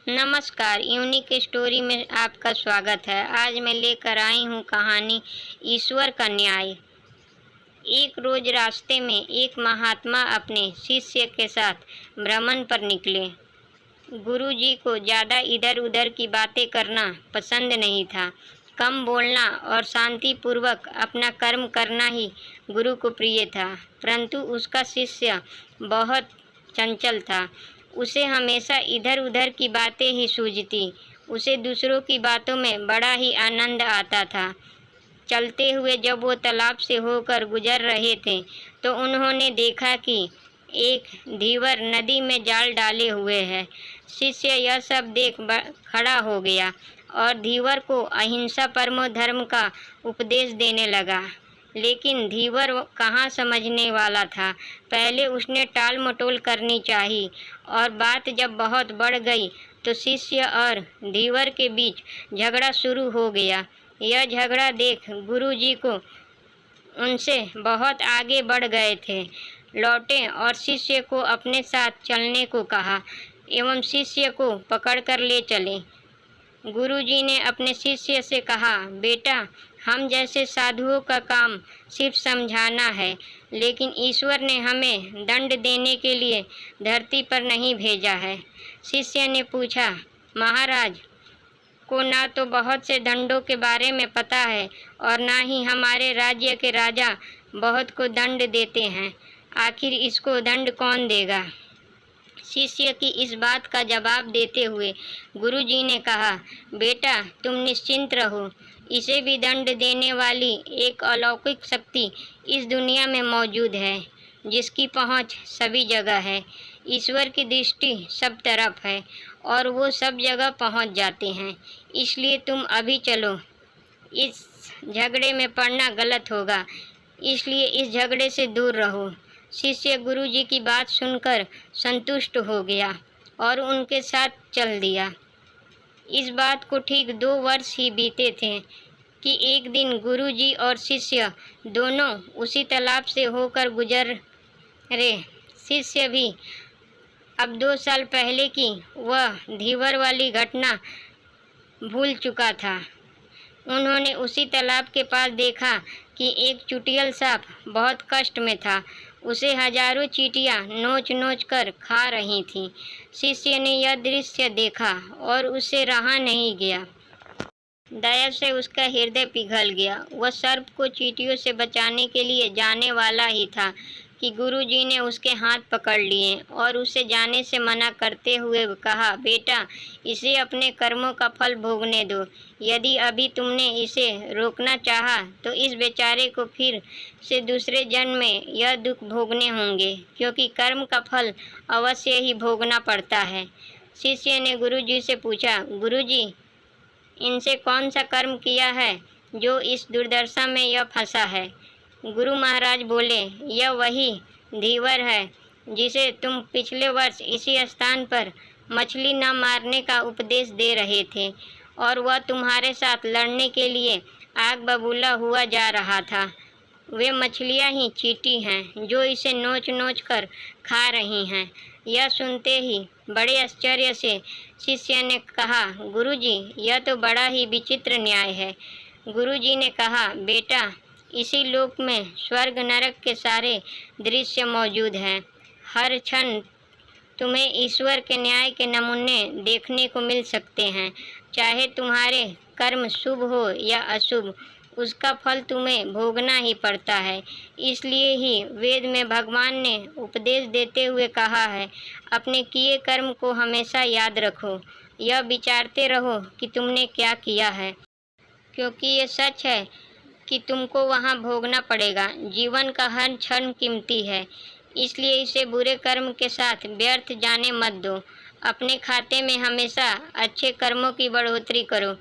नमस्कार, unique story में आपका स्वागत है। आज मैं लेकर आई हूँ कहानी ईश्वर का न्याय। एक रोज रास्ते में एक महात्मा अपने शिष्य के साथ भ्रमण पर निकले। गुरुजी को ज़्यादा इधर-उधर की बातें करना पसंद नहीं था। कम बोलना और शांतिपूर्वक अपना कर्म करना ही गुरु को प्रिय था। परंतु उसका शिष्य बहुत चंचल था। उसे हमेशा इधर-उधर की बातें ही सूझती। उसे दूसरों की बातों में बड़ा ही आनंद आता था। चलते हुए जब वो तालाब से होकर गुजर रहे थे, तो उन्होंने देखा कि एक धीवर नदी में जाल डाले हुए है। शिष्य यह सब देख खड़ा हो गया और धीवर को अहिंसा परमो धर्म का उपदेश देने लगा। लेकिन धीवर कहाँ समझने वाला था। पहले उसने टाल मटोल करनी चाहिए और बात जब बहुत बढ़ गई तो शिष्य और धीवर के बीच झगड़ा शुरू हो गया। यह झगड़ा देख गुरुजी को उनसे बहुत आगे बढ़ गए थे लौटे और शिष्य को अपने साथ चलने को कहा एवं शिष्य को पकड़कर ले चले। गुरुजी ने अपने शिष्य से कहा, बेटा, हम जैसे साधुओं का काम सिर्फ समझाना है, लेकिन ईश्वर ने हमें दंड देने के लिए धरती पर नहीं भेजा है। शिष्य ने पूछा, महाराज को ना तो बहुत से दंडों के बारे में पता है और ना ही हमारे राज्य के राजा बहुत को दंड देते हैं। आखिर इसको दंड कौन देगा? शिष्य की इस बात का जवाब देते हुए गुरुजी ने कहा, बेटा, तुम निश्चिंत रहो। इसे भी दंड देने वाली एक अलौकिक शक्ति इस दुनिया में मौजूद है, जिसकी पहुंच सभी जगह है। ईश्वर की दृष्टि सब तरफ है और वो सब जगह पहुंच जाते हैं। इसलिए तुम अभी चलो। इस झगड़े में पड़ना गलत होगा, इसलिए इस झगड़े से दूर रहो। शिष्य गुरुजी की बात सुनकर संतुष्ट हो गया और उनके साथ चल दिया। इस बात को ठीक 2 वर्ष ही बीते थे कि एक दिन गुरुजी और शिष्य दोनों उसी तालाब से होकर गुजरे। शिष्य भी अब 2 साल पहले की वह धीवर वाली घटना भूल चुका था। उन्होंने उसी तालाब के पास देखा कि एक चुटियल सांप बहुत कष्ट में था। उसे हजारों चींटियां नोच-नोच कर खा रही थीं। शिष्य ने यह दृश्य देखा और उससे रहा नहीं गया। दया से उसका हृदय पिघल गया। वह सर्प को चींटियों से बचाने के लिए जाने वाला ही था कि गुरुजी ने उसके हाथ पकड़ लिए और उसे जाने से मना करते हुए कहा, बेटा, इसे अपने कर्मों का फल भोगने दो। यदि अभी तुमने इसे रोकना चाहा तो इस बेचारे को फिर से दूसरे जन्म में यह दुख भोगने होंगे, क्योंकि कर्म का फल अवश्य ही भोगना पड़ता है। शिष्य ने गुरुजी से पूछा, गुरुजी, इनसे कौन सा कर्म किया है जो इस दुर्दशा में यह फंसा है? गुरु महाराज बोले, यह वही धीवर है जिसे तुम पिछले वर्ष इसी स्थान पर मछली न मारने का उपदेश दे रहे थे और वह तुम्हारे साथ लड़ने के लिए आग बबूला हुआ जा रहा था। वे मछलियां ही चींटी हैं जो इसे नोच-नोच कर खा रही हैं। यह सुनते ही बड़े आश्चर्य से शिष्य ने कहा, गुरुजी, यह तो बड़ा ही विचित्र न्याय है। गुरुजी ने कहा, बेटा, इसी लोक में स्वर्ग नरक के सारे दृश्य मौजूद हैं। हर क्षण तुम्हें ईश्वर के न्याय के नमूने देखने को मिल सकते हैं। चाहे तुम्हारे कर्म शुभ हो या अशुभ, उसका फल तुम्हें भोगना ही पड़ता है। इसलिए ही वेद में भगवान ने उपदेश देते हुए कहा है, अपने किए कर्म को हमेशा याद रखो। यह विचारते रहो कि तुमने क्या किया है, क्योंकि ये सच है कि तुमको वहाँ भोगना पड़ेगा। जीवन का हर क्षण कीमती है, इसलिए इसे बुरे कर्म के साथ व्यर्थ जाने मत दो। अपने खाते में हमेशा अच्छे कर्मों की बढ़ोतरी करो,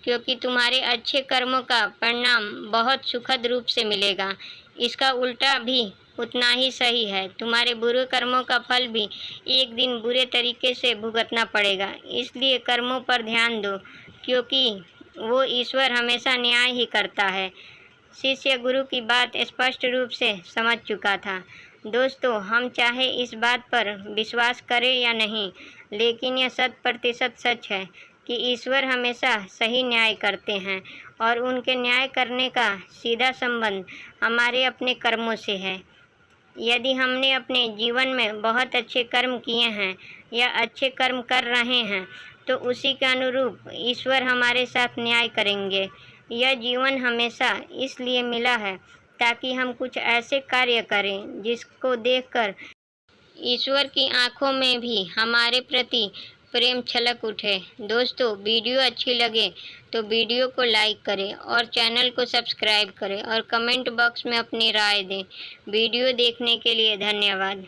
क्योंकि तुम्हारे अच्छे कर्मों का परिणाम बहुत सुखद रूप से मिलेगा। इसका उल्टा भी उतना ही सही है। तुम्हारे बुरे कर्मों का फल भी एक दिन बुरे तरीके से भुगतना पड़ेगा। इसलिए कर्मों पर ध्यान दो, क्योंकि वो ईश्वर हमेशा न्याय ही करता है। शिष्य गुरु की बात स्पष्ट रूप से समझ चुका था। दोस्तों, हम चाहे इस बात पर विश्वास करें या नहीं, लेकिन यह 100% सच है कि ईश्वर हमेशा सही न्याय करते हैं और उनके न्याय करने का सीधा संबंध हमारे अपने कर्मों से है। यदि हमने अपने जीवन में बहुत अच्छे कर्म किए हैं या अच्छे कर्म कर रहे हैं, तो उसी के अनुरूप ईश्वर हमारे साथ न्याय करेंगे। यह जीवन हमेशा इसलिए मिला है ताकि हम कुछ ऐसे कार्य करें जिसको देखकर ईश्वर की आंखों में भी हमारे प्रति प्रेम छलक उठे। दोस्तों, वीडियो अच्छी लगे तो वीडियो को लाइक करें और चैनल को सब्सक्राइब करें और कमेंट बॉक्स में अपनी राय दें। वीडियो देखने के लिए धन्यवाद।